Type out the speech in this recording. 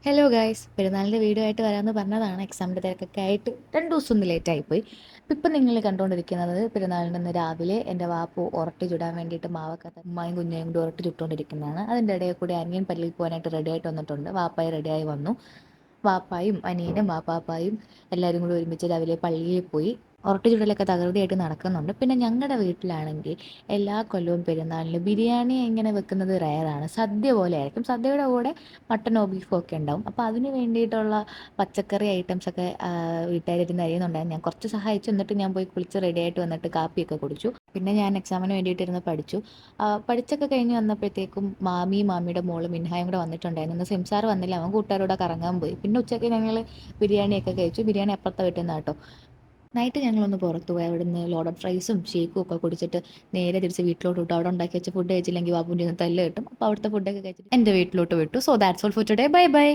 Hello guys, പെരുന്നാളിൻ്റെ video ആയിട്ട് വരാമെന്ന് പറഞ്ഞതാണ്. എക്സാമിൻ്റെ തിരക്കൊക്കെ ആയിട്ട് 2 ദിവസം ഒന്ന് ലേറ്റായിപ്പോയി. ഇപ്പം നിങ്ങൾ കണ്ടുകൊണ്ടിരിക്കുന്നത് പെരുന്നാളിൻ്റെ അന്ന് രാവിലെ എൻ്റെ വാപ്പു ഉറട്ട് ചുടാൻ വേണ്ടിയിട്ട് മാവൊക്കെ ഉമ്മായും കുഞ്ഞയും കൂടി ഉറട്ട് ചുട്ടുകൊണ്ടിരിക്കുന്നതാണ്. അതിൻ്റെ ഇടയിൽ കൂടി അനിയൻ പള്ളിയിൽ പോകാനായിട്ട് റെഡി ആയിട്ട് വന്നിട്ടുണ്ട്. വാപ്പായി റെഡിയായി വന്നു. വാപ്പായും അനിയനും വാപ്പാപ്പായും എല്ലാവരും കൂടി ഒരുമിച്ച് രാവിലെ പള്ളിയിൽ പോയി. ഉറട്ട് ചുടലൊക്കെ തകൃതിയായിട്ട് നടക്കുന്നുണ്ട്. പിന്നെ ഞങ്ങളുടെ വീട്ടിലാണെങ്കിൽ എല്ലാ കൊല്ലവും പെരുന്നാളിന് ബിരിയാണി ഇങ്ങനെ വെക്കുന്നത് റെയറാണ്. സദ്യ പോലെ ആയിരിക്കും. സദ്യയുടെ കൂടെ മട്ടനോ ബീഫോ ഒക്കെ ഉണ്ടാവും. അപ്പോൾ അതിന് വേണ്ടിയിട്ടുള്ള പച്ചക്കറി ഐറ്റംസൊക്കെ വീട്ടുകാരിരുന്ന് അരിയുന്നുണ്ടായിരുന്നു. ഞാൻ കുറച്ച് സഹായിച്ചു. എന്നിട്ട് ഞാൻ പോയി കുളിച്ച് റെഡിയായിട്ട് വന്നിട്ട് കാപ്പിയൊക്കെ കുടിച്ചു. പിന്നെ ഞാൻ എക്സാമിന് വേണ്ടിയിട്ടിരുന്ന് പഠിച്ചു. പഠിച്ചൊക്കെ കഴിഞ്ഞ് വന്നപ്പോഴത്തേക്കും മാമിയുടെ മോള് മിൻഹായും കൂടെ വന്നിട്ടുണ്ടായിരുന്നു. ഇന്ന് സിംസാർ വന്നില്ല, അവൻ കൂട്ടുകാരോടെ കറങ്ങാൻ പോയി. പിന്നെ ഉച്ചയ്ക്ക് ഞങ്ങൾ ബിരിയാണിയൊക്കെ കഴിച്ചു. ബിരിയാണി അപ്പുറത്തെ വീട്ടിൽ നിന്ന് കേട്ടോ. നൈറ്റ് ഞങ്ങളൊന്ന് പുറത്ത് പോയി. അവിടുന്ന് ലോഡഡ് ഫ്രൈസും ഷേക്കും ഒക്കെ കുടിച്ചിട്ട് നേരെ തിരിച്ച് വീട്ടിലോട്ട് വിട്ടു. അവിടെ ഉണ്ടാക്കി വെച്ച ഫുഡ് കഴിച്ചില്ലെങ്കിൽ ബാബുവിൻ്റെ ഒന്ന് തല്ല് കിട്ടും. അപ്പോൾ അവിടുത്തെ ഫുഡൊക്കെ കഴിച്ചിട്ട് എൻ്റെ വീട്ടിലോട്ട് വിട്ടു. So that's all for today. Bye bye.